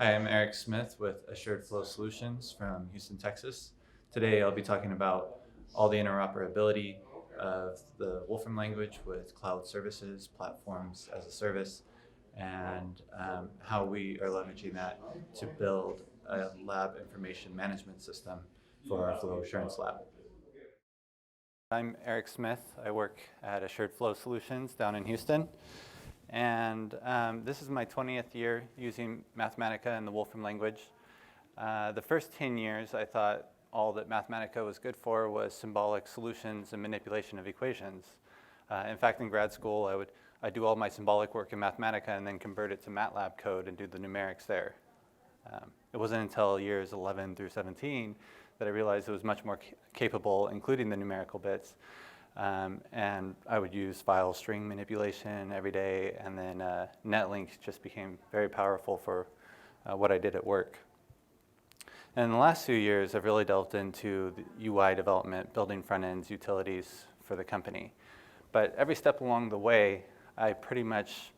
Hi, I'm Eric Smith with Assured Flow Solutions from Houston, Texas. Today I'll be talking about all the interoperability of the Wolfram language with cloud services, platforms as a service, and how we are leveraging that to build a lab information management system for our flow assurance lab. I'm Eric Smith. I work at Assured Flow Solutions down in Houston. And this is my 20th year using Mathematica and the Wolfram language. The first 10 years, I thought all that Mathematica was good for was symbolic solutions and manipulation of equations. In fact, in grad school, I'd do all my symbolic work in Mathematica and then convert it to MATLAB code and do the numerics there. It wasn't until years 11 through 17 that I realized it was much more capable, including the numerical bits. And I would use file string manipulation every day, and then netlink just became very powerful for what I did at work. And in the last few years, I've really delved into the UI development, building front ends, utilities for the company. But every step along the way, I pretty much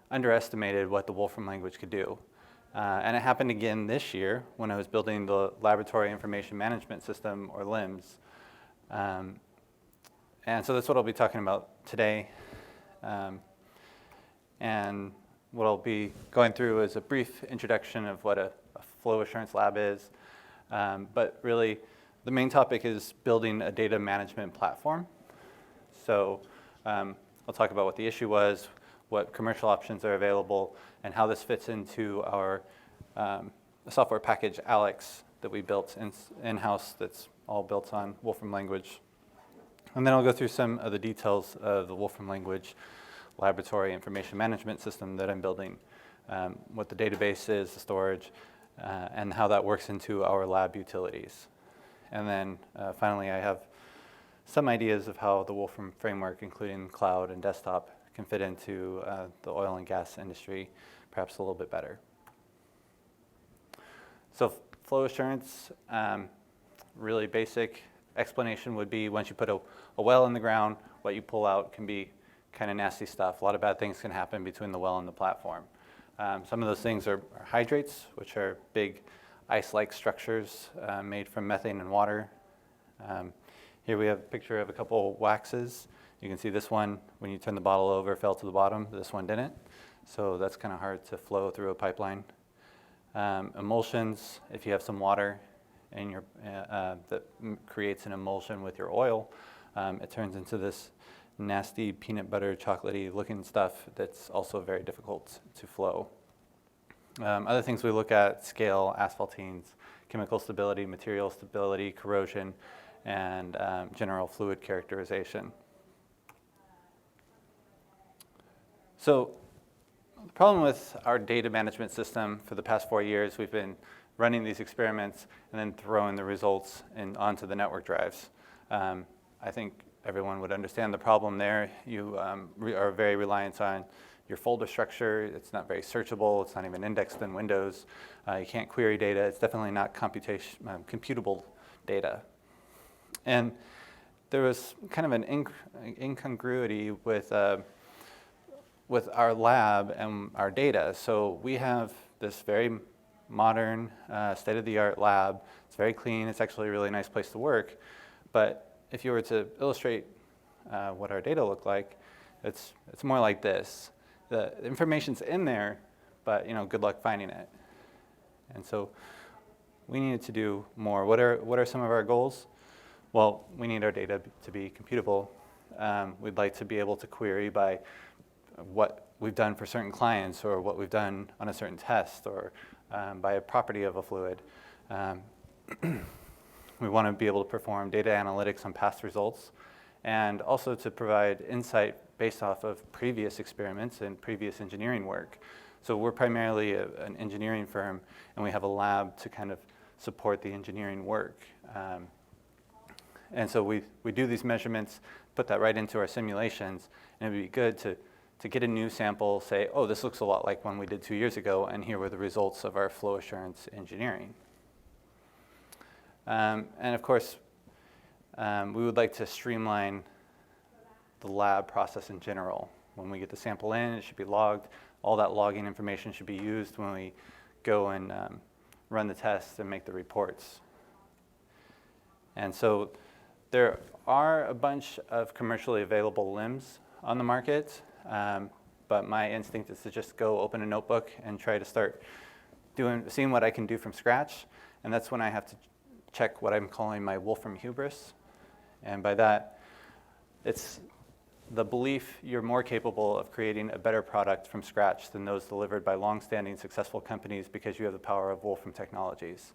underestimated what the Wolfram language could do. And it happened again this year when I was building the Laboratory Information Management System, or LIMS. And so that's what I'll be talking about today. And what I'll be going through is a brief introduction of what a flow assurance lab is. But really, the main topic is building a data management platform. So I'll talk about what the issue was, what commercial options are available, and how this fits into our software package, Alex, that we built in-house that's all built on Wolfram language. And then I'll go through some of the details of the Wolfram language laboratory information management system that I'm building, what the database is, the storage, and how that works into our lab utilities. And then finally, I have some ideas of how the Wolfram framework, including cloud and desktop, can fit into the oil and gas industry perhaps a little bit better. So flow assurance, really basic explanation would be once you put a well in the ground, what you pull out can be kind of nasty stuff. A lot of bad things can happen between the well and the platform. Some of those things are hydrates, which are big ice-like structures made from methane and water. Here we have a picture of a couple waxes. You can see this one, when you turn the bottle over, fell to the bottom. This one didn't. So that's kind of hard to flow through a pipeline. Emulsions, if you have some water and that creates an emulsion with your oil, it turns into this nasty peanut butter chocolatey looking stuff that's also very difficult to flow. Other things we look at: scale, asphaltenes, chemical stability, material stability, corrosion, and general fluid characterization. So the problem with our data management system for the past 4 years, we've been running these experiments and then throwing the results onto the network drives. I think everyone would understand the problem there. You are very reliant on your folder structure. It's not very searchable. It's not even indexed in Windows. You can't query data. It's definitely not computable data. And there was kind of an incongruity with our lab and our data. So we have this very modern, state-of-the-art lab. It's very clean. It's actually a really nice place to work. But if you were to illustrate what our data look like, it's more like this. The information's in there, but good luck finding it. And so we needed to do more. What are some of our goals? Well, we need our data to be computable. We'd like to be able to query by what we've done for certain clients, or what we've done on a certain test, or by a property of a fluid. We want to be able to perform data analytics on past results, and also to provide insight based off of previous experiments and previous engineering work. So we're primarily an engineering firm, and we have a lab to kind of support the engineering work. And so we do these measurements, put that right into our simulations, and it would be good to get a new sample, say, oh, this looks a lot like one we did 2 years ago, and here were the results of our flow assurance engineering. And of course, we would like to streamline the lab process in general. When we get the sample in, it should be logged. All that logging information should be used when we go and run the tests and make the reports. And so there are a bunch of commercially available LIMS on the market, but my instinct is to just go open a notebook and try to start seeing what I can do from scratch. And that's when I have to check what I'm calling my Wolfram hubris. And by that, it's the belief you're more capable of creating a better product from scratch than those delivered by long-standing successful companies because you have the power of Wolfram technologies.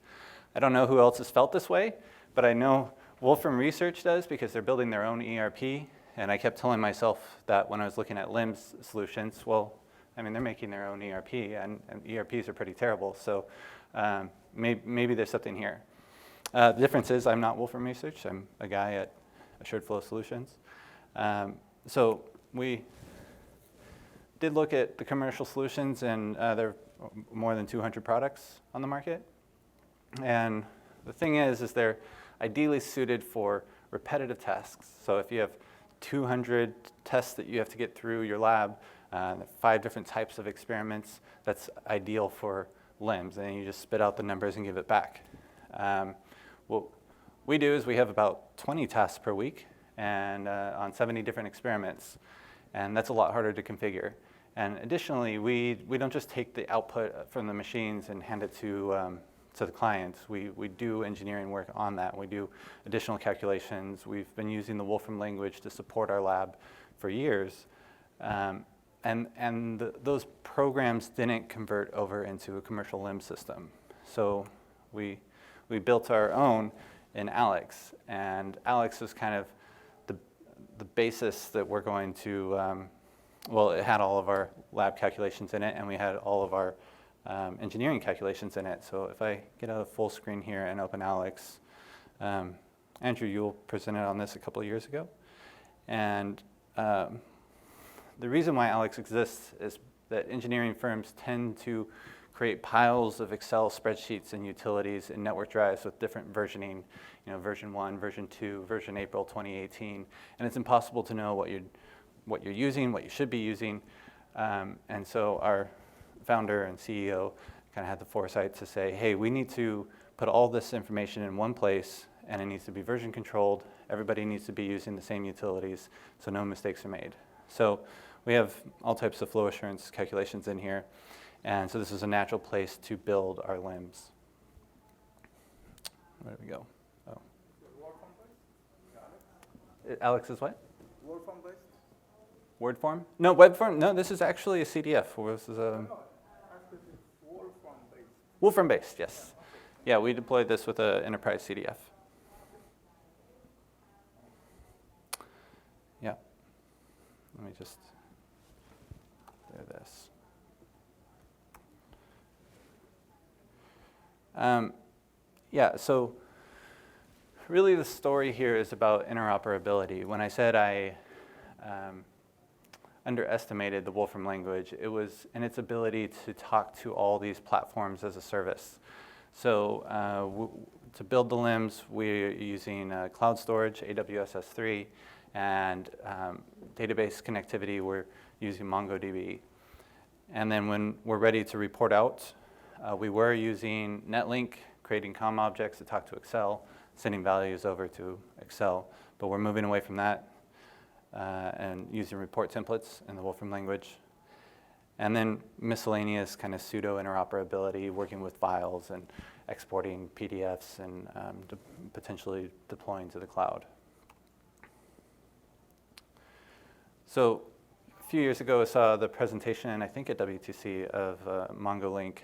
I don't know who else has felt this way, but I know Wolfram Research does because they're building their own ERP. And I kept telling myself that when I was looking at LIMS solutions, well, I mean, they're making their own ERP, and ERPs are pretty terrible. So maybe there's something here. The difference is I'm not Wolfram Research. I'm a guy at Assured Flow Solutions. So we did look at the commercial solutions, and there are more than 200 products on the market. And the thing is they're ideally suited for repetitive tasks. So if you have 200 tests that you have to get through your lab, 5 different types of experiments, that's ideal for LIMS. And you just spit out the numbers and give it back. What we do is we have about 20 tests per week and on 70 different experiments. And that's a lot harder to configure. And additionally, we don't just take the output from the machines and hand it to the client. We do engineering work on that. We do additional calculations. We've been using the Wolfram language to support our lab for years. Those programs didn't convert over into a commercial LIMS system. So we built our own in Alex. And Alex is kind of the basis that we're going to, well, it had all of our lab calculations in it, and we had all of our engineering calculations in it. So if I get a full screen here and open Alex, Andrew, you presented on this a couple of years ago. And the reason why Alex exists is that engineering firms tend to create piles of Excel spreadsheets and utilities and network drives with different versioning, version 1, version 2, version April 2018. And it's impossible to know what you're using, what you should be using. And so our founder and CEO kind of had the foresight to say, hey, we need to put all this information in one place, and it needs to be version controlled. Everybody needs to be using the same utilities so no mistakes are made. So we have all types of flow assurance calculations in here. And so this is a natural place to build our LIMS. Where do we go? Oh. Alex is what? Wolfram based? Word form? No, web form? No, this is actually a CDF. This is a Wolfram based. Wolfram based, yes. Yeah, we deployed this with an enterprise CDF. Yeah. Let me just do this. Yeah, so really the story here is about interoperability. When I said I underestimated the Wolfram language, it was in its ability to talk to all these platforms as a service. So to build the LIMS, we're using cloud storage, AWS S3, and database connectivity, we're using MongoDB. And then when we're ready to report out, we were using Netlink, creating COM objects to talk to Excel, sending values over to Excel. But we're moving away from that and using report templates in the Wolfram language. And then miscellaneous kind of pseudo interoperability, working with files and exporting PDFs and potentially deploying to the cloud. So a few years ago, I saw the presentation, I think at WTC, of MongoLink.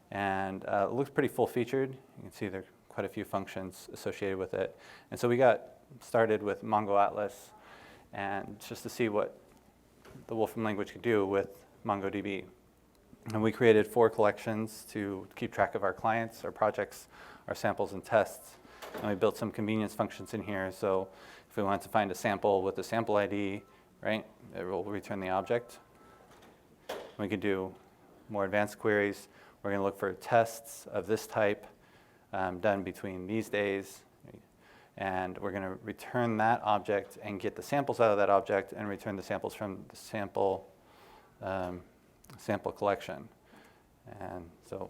And it looks pretty full-featured. You can see there are quite a few functions associated with it. And so we got started with Mongo Atlas, and just to see what the Wolfram language could do with MongoDB. And we created 4 collections to keep track of our clients, our projects, our samples and tests. And we built some convenience functions in here. So if we want to find a sample with the sample ID, right, it will return the object. We could do more advanced queries. We're going to look for tests of this type done between these days. And we're going to return that object and get the samples out of that object and return the samples from the sample collection. And so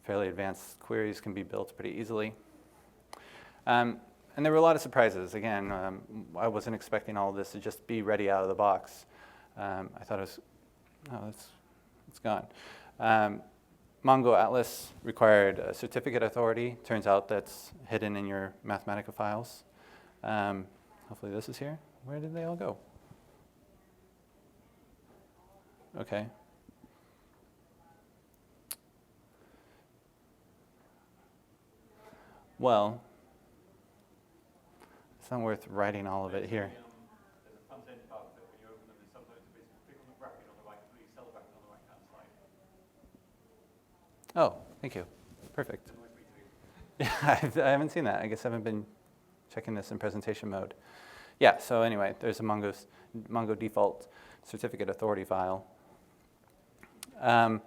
fairly advanced queries can be built pretty easily. And there were a lot of surprises. Again, I wasn't expecting all of this to just be ready out of the box. I thought it was, oh, it's gone. Mongo Atlas required a certificate authority. Turns out that's hidden in your Mathematica files. Hopefully this is here. Where did they all go? Okay. Well, it's not worth writing all of it here. There's a front end bug that when you open them, sometimes you basically click on the bracket on the right, the cell bracket on the right hand side. Oh, thank you. Perfect. Yeah, I haven't seen that. I guess I haven't been checking this in presentation mode. Yeah, so anyway, there's a Mongo default certificate authority file. I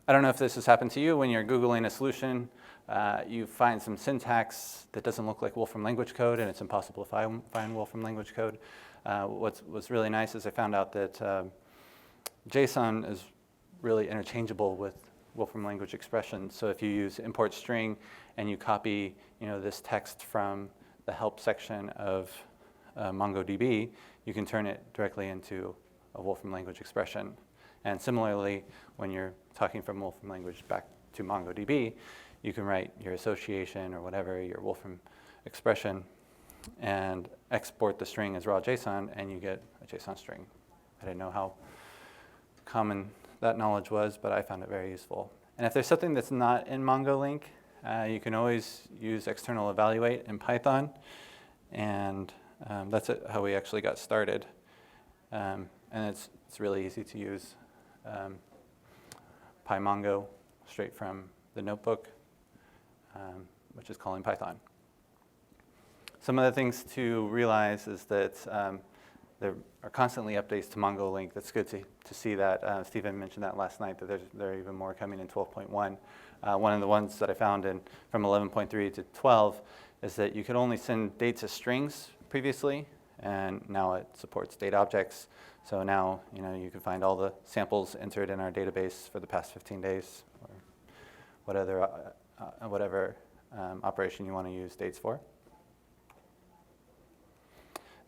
don't know if this has happened to you when you're Googling a solution. You find some syntax that doesn't look like Wolfram language code, and it's impossible to find Wolfram language code. What's really nice is I found out that JSON is really interchangeable with Wolfram language expressions. So if you use import string and you copy, this text from the help section of MongoDB, you can turn it directly into a Wolfram language expression. And similarly, when you're talking from Wolfram language back to MongoDB, you can write your association or whatever, your Wolfram expression, and export the string as raw JSON, and you get a JSON string. I didn't know how common that knowledge was, but I found it very useful. And if there's something that's not in MongoLink, you can always use external evaluate in Python, and that's how we actually got started. And it's really easy to use. PyMongo straight from the notebook, which is calling Python. Some of the things to realize is that there are constantly updates to MongoLink. That's good to see that. Stephen mentioned that last night, that there are even more coming in 12.1. One of the ones that I found from 11.3 to 12 is that you could only send dates as strings previously, and now it supports date objects. So now you can find all the samples entered in our database for the past 15 days, or whatever operation you want to use dates for.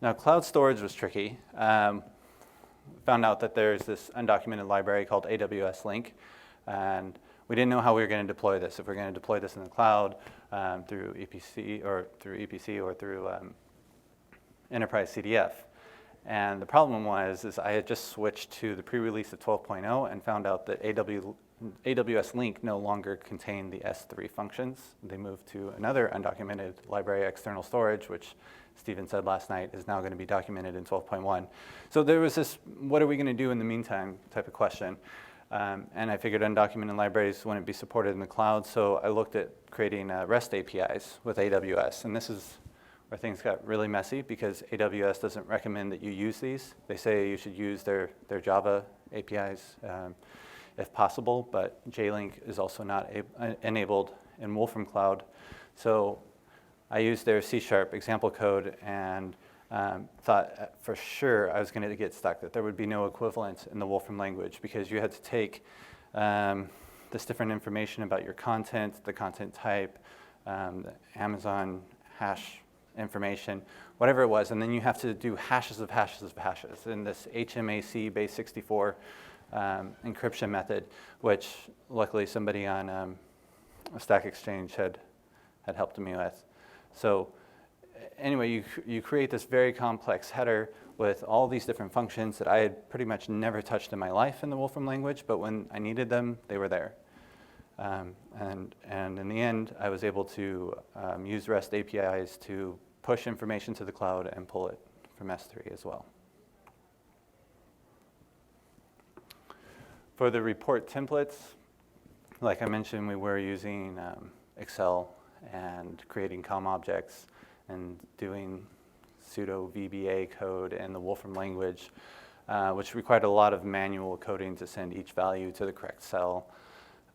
Now, cloud storage was tricky. Found out that there's this undocumented library called AWS Link, and we didn't know how we were going to deploy this. If we're going to deploy this in the cloud through EPC or through Enterprise CDF. And the problem is I had just switched to the pre-release of 12.0 and found out that AWS Link no longer contained the S3 functions. They moved to another undocumented library, external storage, which Stephen said last night is now going to be documented in 12.1. So there was this, what are we going to do in the meantime type of question. And I figured undocumented libraries wouldn't be supported in the cloud, so I looked at creating REST APIs with AWS. And this is where things got really messy, because AWS doesn't recommend that you use these. They say you should use their Java APIs if possible, but JLink is also not enabled in Wolfram Cloud. So I used their C# example code and thought for sure I was going to get stuck, that there would be no equivalent in the Wolfram language, because you had to take this different information about your content, the content type, the Amazon hash information, whatever it was, and then you have to do hashes of hashes of hashes in this HMAC base 64 encryption method, which luckily somebody on a Stack Exchange had helped me with. So anyway, you create this very complex header with all these different functions that I had pretty much never touched in my life in the Wolfram language, but when I needed them, they were there. And in the end, I was able to use REST APIs to push information to the cloud and pull it from S3 as well. For the report templates, like I mentioned, we were using Excel and creating COM objects and doing pseudo VBA code in the Wolfram language, which required a lot of manual coding to send each value to the correct cell.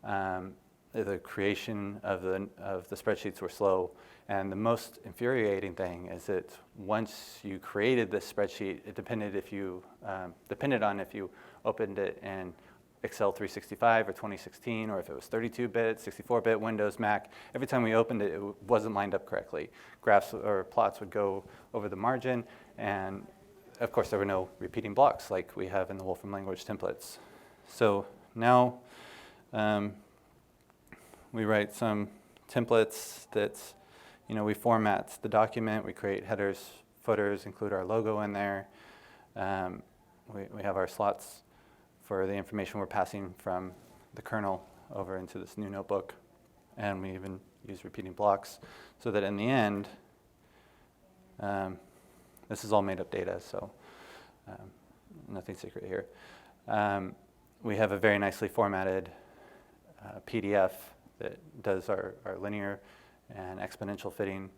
The creation of the spreadsheets were slow, and the most infuriating thing is that once you created this spreadsheet, it depended on if you opened it in Excel 365 or 2016, or if it was 32-bit, 64-bit, Windows, Mac. Every time we opened it, it wasn't lined up correctly. Graphs or plots would go over the margin, and of course there were no repeating blocks like we have in the Wolfram language templates. So now we write some templates that, we format the document, we create headers, footers, include our logo in there. We have our slots for the information we're passing from the kernel over into this new notebook. And we even use repeating blocks so that in the end, this is all made up data, so nothing secret here. We have a very nicely formatted PDF that does our linear and exponential fitting,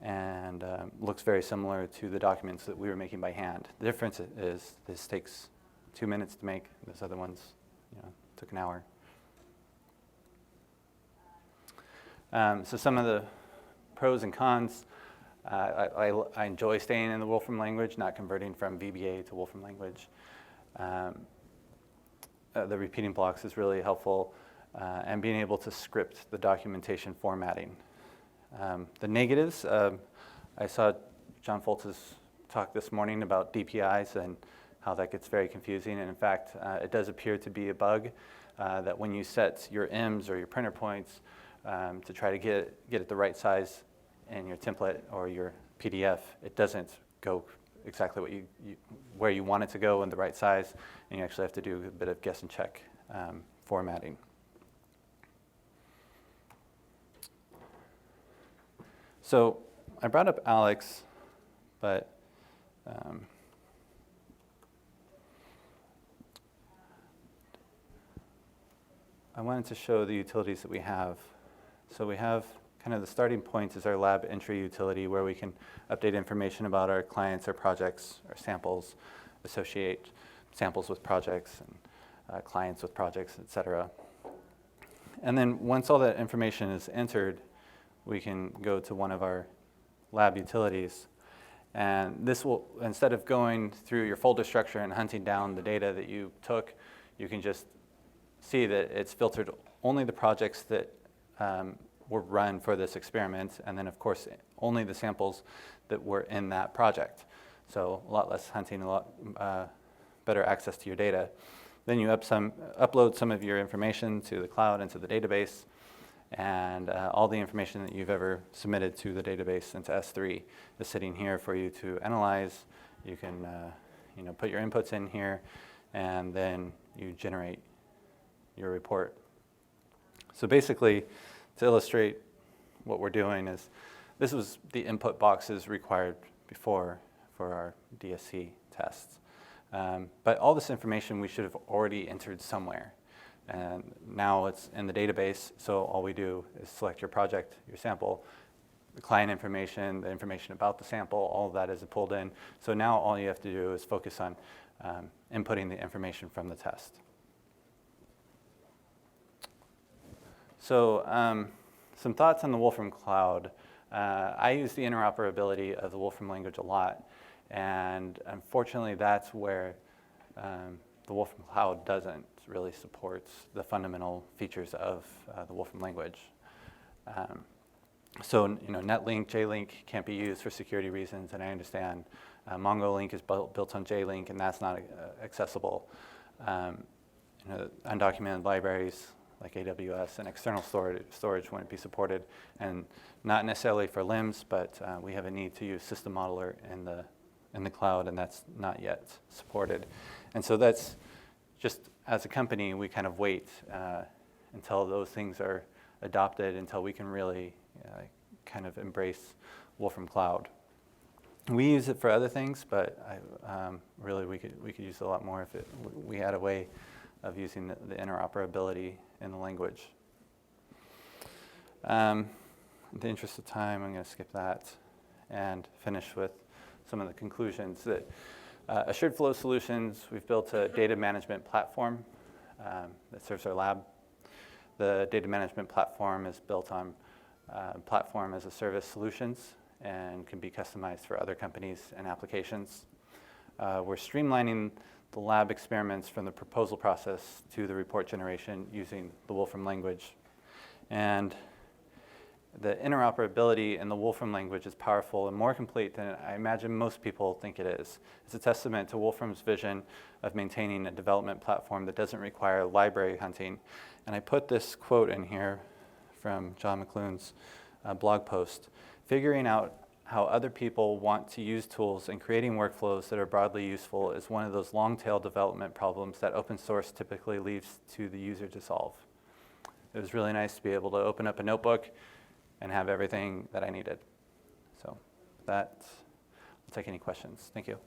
and looks very similar to the documents that we were making by hand. The difference is this takes 2 minutes to make. Those other ones, took an hour. So some of the pros and cons. I enjoy staying in the Wolfram language, not converting from VBA to Wolfram language. The repeating blocks is really helpful, and being able to script the documentation formatting. The negatives, I saw John Foltz's talk this morning about DPIs and how that gets very confusing, and in fact, it does appear to be a bug that when you set your M's or your printer points to try to get it the right size in your template or your PDF, it doesn't go exactly where you want it to go in the right size, and you actually have to do a bit of guess and check formatting. So I brought up Alex, but I wanted to show the utilities that we have. So we have kind of the starting point is our lab entry utility, where we can update information about our clients, our projects, our samples, associate samples with projects, and clients with projects, etc. And then once all that information is entered, we can go to one of our lab utilities. And this will, instead of going through your folder structure and hunting down the data that you took, you can just see that it's filtered only the projects that were run for this experiment, and then of course only the samples that were in that project. So a lot less hunting, a lot better access to your data. Then you upload some of your information to the cloud and to the database, and all the information that you've ever submitted to the database into S3 is sitting here for you to analyze. You can put your inputs in here, and then you generate your report. So basically, to illustrate what we're doing is, this was the input boxes required before for our DSC tests. But all this information we should have already entered somewhere. And now it's in the database, so all we do is select your project, your sample, the client information, the information about the sample, all of that is pulled in. So now all you have to do is focus on inputting the information from the test. So some thoughts on the Wolfram Cloud. I use the interoperability of the Wolfram language a lot, and unfortunately that's where the Wolfram Cloud doesn't really support the fundamental features of the Wolfram language. So Netlink, JLink can't be used for security reasons, and I understand. MongoLink is built on JLink, and that's not accessible. Undocumented libraries like AWS and external storage wouldn't be supported, and not necessarily for LIMS, but we have a need to use System Modeler in the cloud, and that's not yet supported. And so that's just, as a company, we kind of wait until those things are adopted, until we can really kind of embrace Wolfram Cloud. We use it for other things, but really we could use it a lot more if we had a way of using the interoperability in the language. In the interest of time, I'm going to skip that and finish with some of the conclusions. That Assured Flow Solutions, we've built a data management platform that serves our lab. The data management platform is built on platform as a service solutions and can be customized for other companies and applications. We're streamlining the lab experiments from the proposal process to the report generation using the Wolfram language. And the interoperability in the Wolfram language is powerful and more complete than I imagine most people think it is. It's a testament to Wolfram's vision of maintaining a development platform that doesn't require library hunting. And I put this quote in here from John McLuhan's blog post. Figuring out how other people want to use tools and creating workflows that are broadly useful is one of those long-tail development problems that open source typically leaves to the user to solve. It was really nice to be able to open up a notebook and have everything that I needed. So with that, I'll take any questions. Thank you.